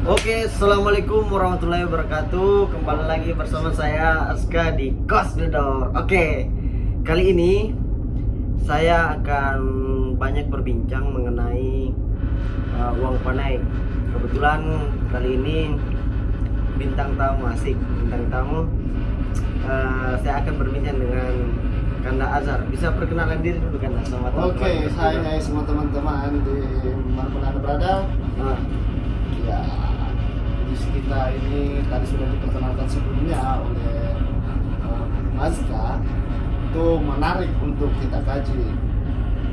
Oke, assalamualaikum warahmatullahi wabarakatuh. Kembali lagi bersama saya Aska di Close the Door. Oke, kali ini saya akan banyak berbincang mengenai uang panai. Kebetulan kali ini bintang tamu asik, bintang tamu. Saya akan berbincang dengan Kanda Azhar. Bisa perkenalan diri dulu Kanda sama teman-teman. Oke, hai semua teman-teman di manapun Anda berada. Nah, Ya, kita ini tadi sudah diperkenalkan sebelumnya oleh Mazka. Itu menarik untuk kita kaji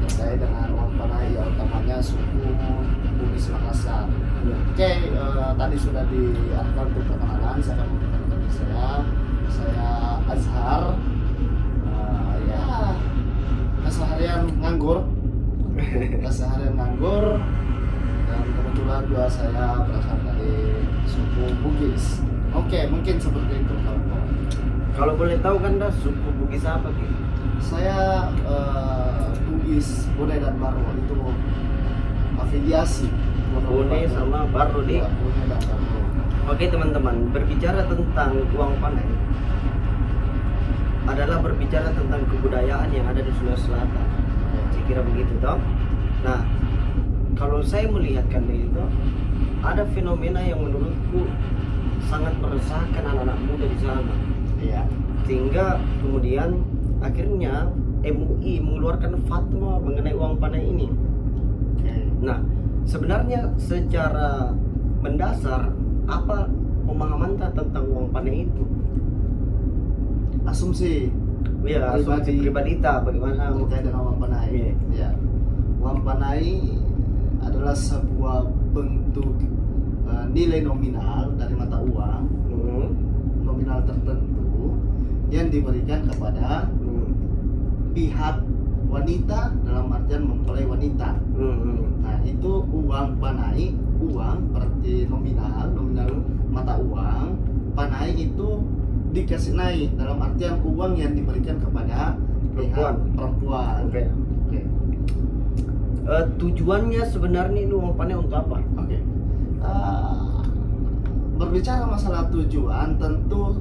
terkait dengan uang panai, ya utamanya suku Bugis Makassar. Oke, tadi sudah diarahkan untuk perkenalan. Saya akan memperkenalkan diri saya Azhar. Ya, keseharian nganggur dan kebetulan juga saya berasal dari suku Bugis. Oke, mungkin seperti itu kawan-kawan. kalau boleh tahu Kanda suku Bugis apa gitu? Saya Bugis Bone dan Barro itu afiliasi Bone sama Barro di. Ya, Bone dan Barro. Oke teman-teman, berbicara tentang uang panai adalah berbicara tentang kebudayaan yang ada di Sulawesi Selatan. Saya kira begitu toh. Nah, kalau saya melihatkan itu ada fenomena yang menurutku sangat meresahkan anak-anak muda di sana. Iya. Sehingga kemudian akhirnya MUI mengeluarkan fatwa mengenai uang panai ini. Oke. Nah, sebenarnya secara mendasar apa pemahaman tentang uang panai itu? Asumsi Ya, asumsi pribadi bagaimana? terkait dengan uang panai. Iya. Ya. Uang panai adalah sebuah bentuk nilai nominal dari mata uang, Hmm. nominal tertentu yang diberikan kepada pihak wanita dalam artian mempelai wanita. Nah, itu uang panai, uang berarti nominal mata uang. Panai itu dikasih naik dalam artian uang yang diberikan kepada pihak perempuan. Oke. Oke. Tujuannya sebenarnya ini uang panai untuk apa? Oke. Berbicara masalah tujuan, tentu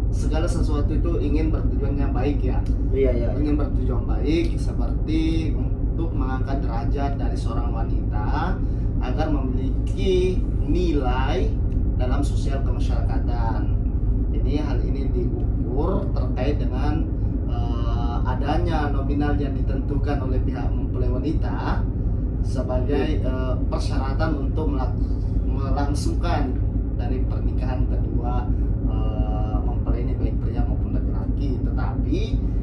segala sesuatu itu ingin bertujuan yang baik ya. Iya. Ingin bertujuan baik seperti untuk mengangkat derajat dari seorang wanita agar memiliki nilai dalam sosial kemasyarakatan. Hal ini diukur terkait dengan adanya nominal yang ditentukan oleh pihak mempelai wanita sebagai persyaratan untuk melangsungkan dari pernikahan kedua mempelai ini, baik pria maupun laki-laki. Tetapi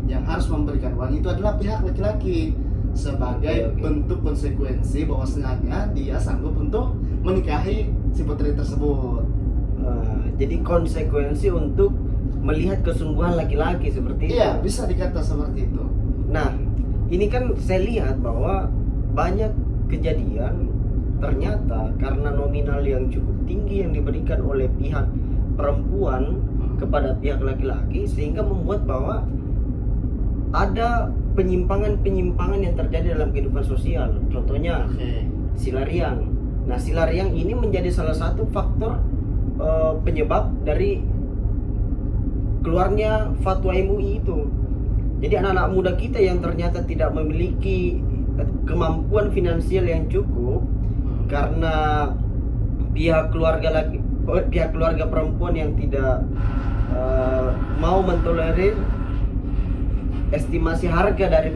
yang harus memberikan uang itu adalah pihak laki-laki sebagai bentuk konsekuensi bahwasanya dia sanggup untuk menikahi si putri tersebut. Jadi konsekuensi untuk melihat kesungguhan laki-laki seperti itu. Iya, bisa dikata seperti itu. Nah, ini kan saya lihat bahwa banyak kejadian ternyata karena nominal yang cukup tinggi yang diberikan oleh pihak perempuan kepada pihak laki-laki, sehingga membuat bahwa ada penyimpangan-penyimpangan yang terjadi dalam kehidupan sosial. Contohnya silariang. Nah, silariang ini menjadi salah satu faktor penyebab dari keluarnya fatwa MUI itu. Jadi anak-anak muda kita yang ternyata tidak memiliki kemampuan finansial yang cukup karena pihak keluarga perempuan yang tidak mau mentolerir estimasi harga dari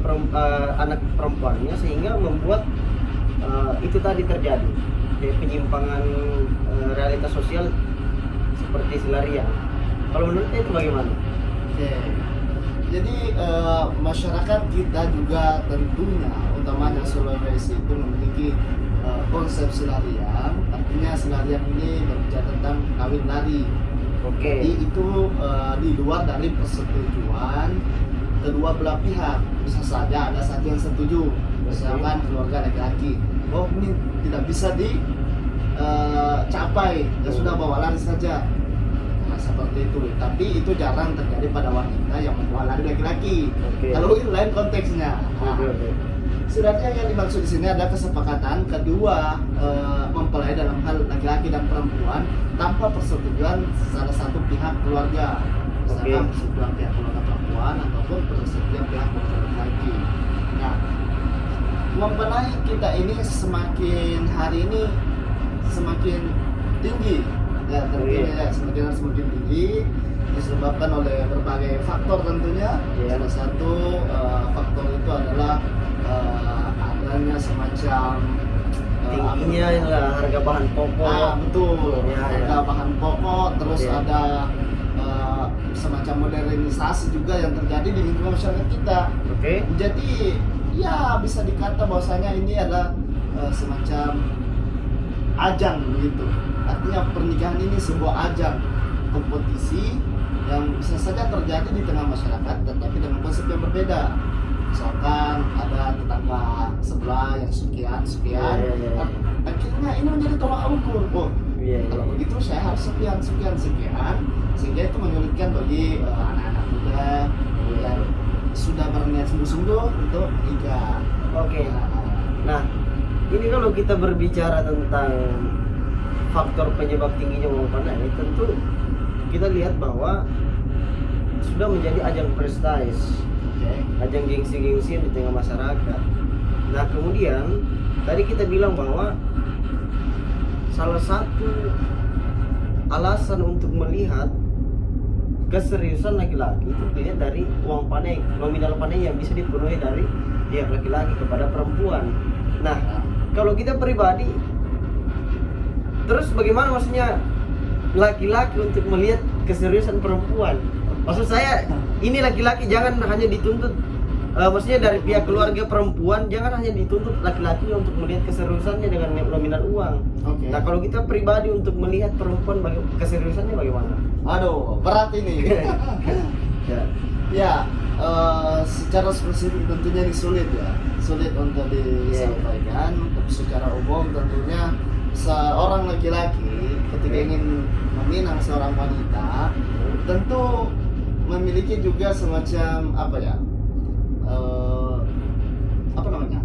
anak perempuannya, sehingga membuat itu tadi terjadi. Jadi penyimpangan realitas sosial seperti silariang. Kalau menurut itu bagaimana? Oke. Jadi masyarakat kita juga tentunya utamanya Sulawesi itu memiliki konsep silariang. Artinya silariang ini berbicara tentang kawin lari. Oke. Jadi itu di luar dari persetujuan kedua belah pihak. Bisa saja ada satu yang setuju, misalkan keluarga laki-laki. Oh, ini tidak bisa dicapai, ya sudah bawa lari saja. Nah, seperti itu. Tapi itu jarang terjadi pada wanita yang membawa lari laki-laki. Kalau ini lain konteksnya. Nah, sebenarnya yang dimaksud di sini ada kesepakatan kedua mempelai dalam hal laki-laki laki-laki dan perempuan tanpa persetujuan salah satu pihak keluarga, misalkan persetujuan pihak keluarga perempuan ataupun persetujuan pihak keluarga laki. Nah, uang panai kita ini semakin hari ini semakin tinggi, ya tentunya ya, semakin tinggi disebabkan oleh berbagai faktor tentunya. Salah satu faktor itu adalah adanya semacam tingginya harga bahan pokok. Betul, Ya, harga bahan pokok, terus Ya. ada semacam modernisasi juga yang terjadi di lingkungan masyarakat kita. Oke. Jadi ya bisa dikata bahwasanya ini adalah semacam ajang begitu. Artinya pernikahan ini sebuah ajang kompetisi yang bisa saja terjadi di tengah masyarakat, tetapi dengan konsep yang berbeda. Misalkan ada tetangga sebelah yang sekian, Ya. akhirnya ini menjadi tolak ukur. Oh, kalau begitu saya harus sekian, sehingga itu menyulitkan bagi anak-anak muda yang sudah berniat sungguh-sungguh untuk menikah. Oke. Nah, ini kalau kita berbicara tentang faktor penyebab tingginya uang panai, tentu kita lihat bahwa sudah menjadi ajang prestasi, ajang gengsi-gengsi di tengah masyarakat. Nah, kemudian tadi kita bilang bahwa salah satu alasan untuk melihat keseriusan laki-laki itu dilihat dari uang panai, nominal panai yang bisa dipenuhi dari pihak laki-laki kepada perempuan. Nah, kalau kita pribadi, terus bagaimana maksudnya laki-laki untuk melihat keseriusan perempuan? Maksud saya, ini laki-laki jangan hanya dituntut, maksudnya dari pihak keluarga perempuan jangan hanya dituntut laki-laki untuk melihat keseriusannya dengan nominal uang. Nah, kalau kita pribadi untuk melihat perempuan keseriusannya bagaimana? Aduh, berat ini. Ya, secara spesifik tentunya ini sulit untuk disampaikan. Tapi secara umum tentunya seorang laki-laki ketika ingin meminang seorang wanita tentu memiliki juga semacam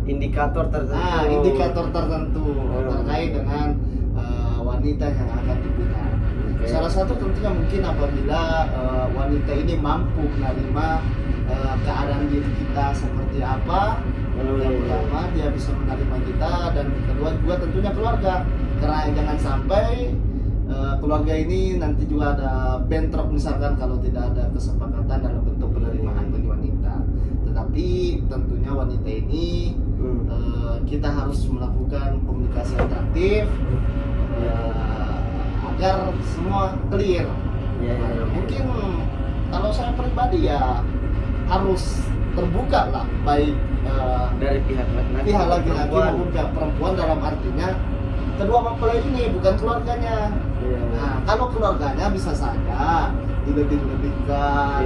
indikator tertentu. Indikator tertentu terkait dengan wanita yang akan dipinang. Salah satu tentunya mungkin apabila wanita ini mampu menerima keadaan diri kita seperti apa. Yang pertama dia bisa menerima kita, dan kedua juga tentunya keluarga, karena jangan sampai keluarga ini nanti juga ada bentrok misalkan kalau tidak ada kesepakatan dalam bentuk penerimaan bagi wanita. Tetapi tentunya wanita ini kita harus melakukan komunikasi interaktif agar semua clear. Mungkin kalau saya pribadi ya harus terbuka lah, baik dari pihak laki-laki maupun pihak perempuan, dalam artinya kedua mempelai ini bukan keluarganya. Nah, kalau keluarganya bisa saja dilebih-lebihkan,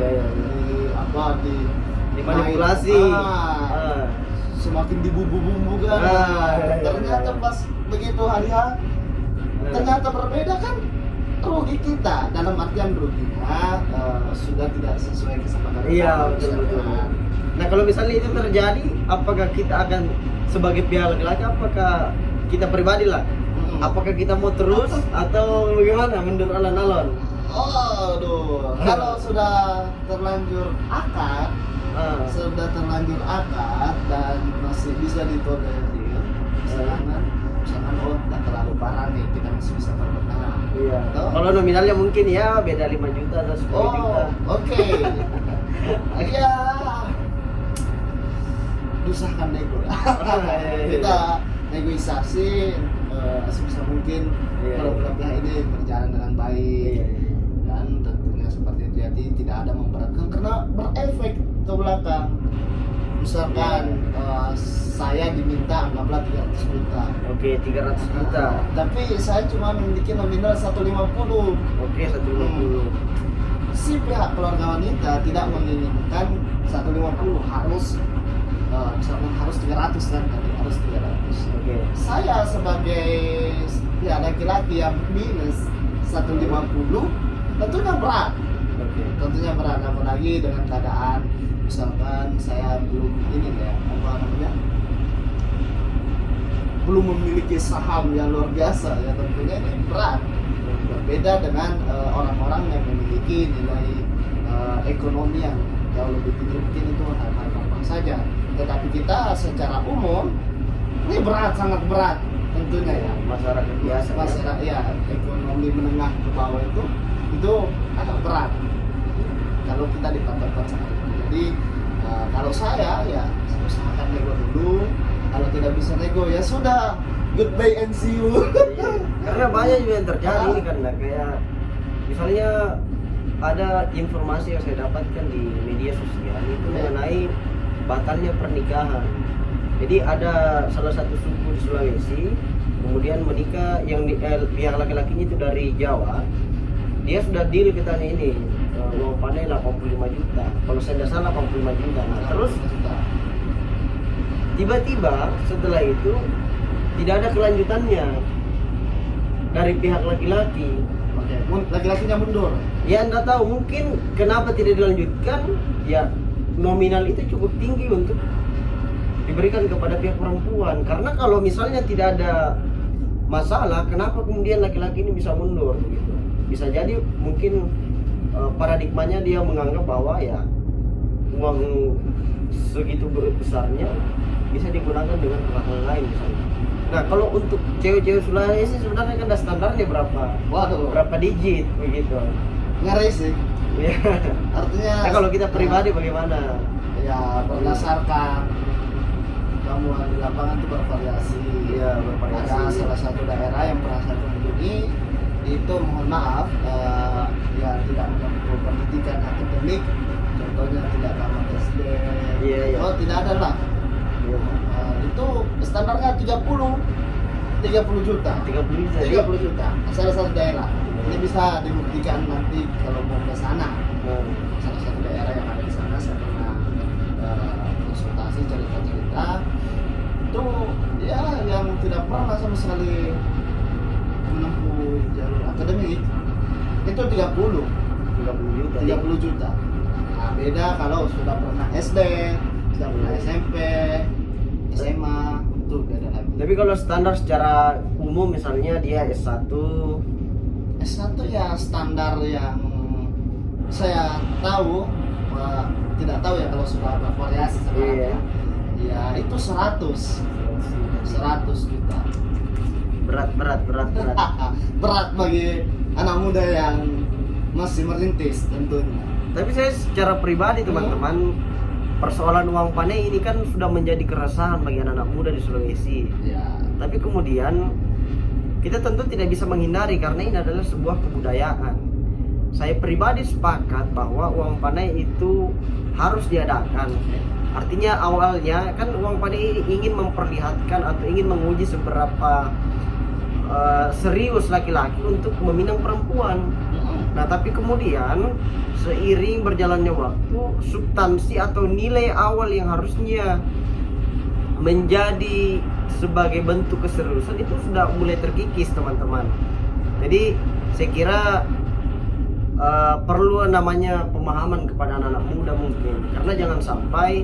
dimanipulasi, semakin dibumbu-bumbukan. Ternyata pas begitu hari ternyata berbeda, kan rugi kita. Dalam artian ruginya sudah tidak sesuai kesepakatan. Iya, betul. Nah, kalau misalnya itu terjadi, apakah kita akan sebagai pihak laki-laki, apakah kita pribadi lah, apakah kita mau terus atau bagaimana mundur alon-alon? Kalau sudah terlanjur akad, dan masih bisa ditolerir, misalkan tak terlalu parah nih, kita masih bisa berbenah. Iya. Kalau nominalnya mungkin ya beda 5 juta atau 10 juta. Oke. Iya. Usahkan nego lah. Kita negosiasi sebisa mungkin kalau pihak ini berjalan dengan baik, dan tentunya seperti itu, jadi tidak ada memberatkan karena berefek ke belakang. Misalkan saya diminta anggaplah 300 juta. Oke, 300 juta. Tapi saya cuma memiliki nominal 150. Oke, 150. Si pihak keluarga wanita tidak menginginkan 150, misalkan harus 300 kan, harus 300. Oke. Saya sebagai laki-laki yang minus 150 tentunya berat. Tentunya berat, apalagi dengan keadaan misalkan saya belum belum memiliki saham yang luar biasa, ya tentunya ini berat. Berbeda dengan orang-orang yang memiliki nilai ekonomi yang jauh lebih tinggi, mungkin itu hal-hal gampang saja. Tetapi kita secara umum ini berat, sangat berat tentunya ya. Masyarakat biasa. Masyarakat ya, ekonomi menengah ke bawah itu agak berat kalau kita dipantapkan sangat. Jadi kalau saya ya usahakan nego dulu. Kalau tidak bisa nego ya sudah, goodbye and see you. Iya. Karena banyak juga yang terjadi kan, kayak misalnya ada informasi yang saya dapatkan di media sosial itu mengenai batalnya pernikahan. Jadi ada salah satu suku di Sulawesi kemudian menikah yang pihak laki-lakinya itu dari Jawa. Dia sudah deal kita ini uang panai 85 juta. Kalau saya tidak salah 85 juta. Nah, terus tiba-tiba setelah itu tidak ada kelanjutannya dari pihak laki-laki. Laki-lakinya mundur. Ya anda tahu mungkin kenapa tidak dilanjutkan, ya nominal itu cukup tinggi untuk diberikan kepada pihak perempuan. Karena kalau misalnya tidak ada masalah, kenapa kemudian laki-laki ini bisa mundur gitu. Bisa jadi mungkin paradigmanya dia menganggap bahwa ya uang segitu besarnya bisa digunakan dengan hal lain misalnya. Nah kalau untuk cewek-cewek Sulawesi sebenarnya kan ada standarnya berapa? Waduh, Berapa digit begitu. ngeri sih. Ya. Artinya Nah, kalau kita pribadi bagaimana? ya berdasarkan temuan di lapangan itu bervariasi. Iya, bervariasi. Ada salah satu daerah yang pernah saya kunjungi itu, mohon maaf, ya tidak menempuh pendidikan akademik, contohnya tidak tamat SD. Iya, iya. Oh, tidak ada lah. Iya. Itu standarnya 30 juta. 30 juta. 30 juta. Salah satu daerah. Ini bisa dibuktikan nanti kalau mau ke sana. Salah satu daerah yang ada di sana saya pernah konsultasi, cerita-cerita itu ya yang tidak pernah sama sekali menempuh jalur akademik itu 30 juta. 30 juta. Nah, beda kalau sudah pernah SD, sudah pernah SMP, SMA, itu beda lagi. Tapi kalau standar secara umum misalnya dia S1 S1 ya standar yang saya tahu, tidak tahu ya kalau sudah bervariasi sekarang Iya. ya itu 100 juta. berat. Berat bagi anak muda yang masih merintis tentunya. Tapi saya secara pribadi teman-teman, persoalan uang panai ini kan sudah menjadi keresahan bagi anak-anak muda di Sulawesi. Ya, Tapi kemudian kita tentu tidak bisa menghindari karena ini adalah sebuah kebudayaan. Saya pribadi sepakat bahwa uang panai itu harus diadakan. Artinya awalnya kan uang panai ingin memperlihatkan atau ingin menguji seberapa serius laki-laki untuk meminang perempuan. Nah tapi kemudian seiring berjalannya waktu, substansi atau nilai awal yang harusnya menjadi sebagai bentuk keseriusan itu sudah mulai terkikis teman-teman. Jadi saya kira perlu namanya pemahaman kepada anak-anak muda mungkin, karena jangan sampai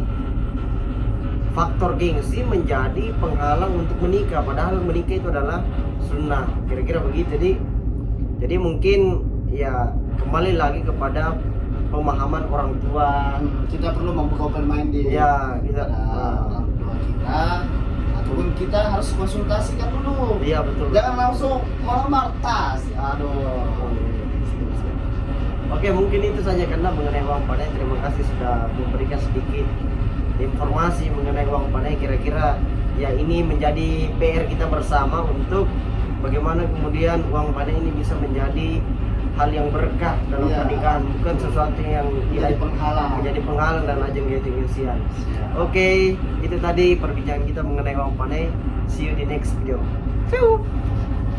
faktor gengsi menjadi penghalang untuk menikah, padahal menikah itu adalah sunnah, kira-kira begitu. Jadi mungkin ya kembali lagi kepada pemahaman orang tua. Kita perlu membuka open minded. Ya kita orang tua kita, ataupun kita harus konsultasikan dulu. Iya betul. Jangan langsung melamar tas. Aduh. Oke, mungkin itu saja karena mengenai uang panai. Terima kasih sudah memberikan sedikit informasi mengenai uang panai. Kira-kira ya ini menjadi PR kita bersama untuk bagaimana kemudian uang panai ini bisa menjadi hal yang berkah dalam pernikahan, bukan sesuatu yang menjadi penghalang dan ajang gengsi-gengsian. Oke, itu tadi perbincangan kita mengenai uang panai. See you di next video. See you.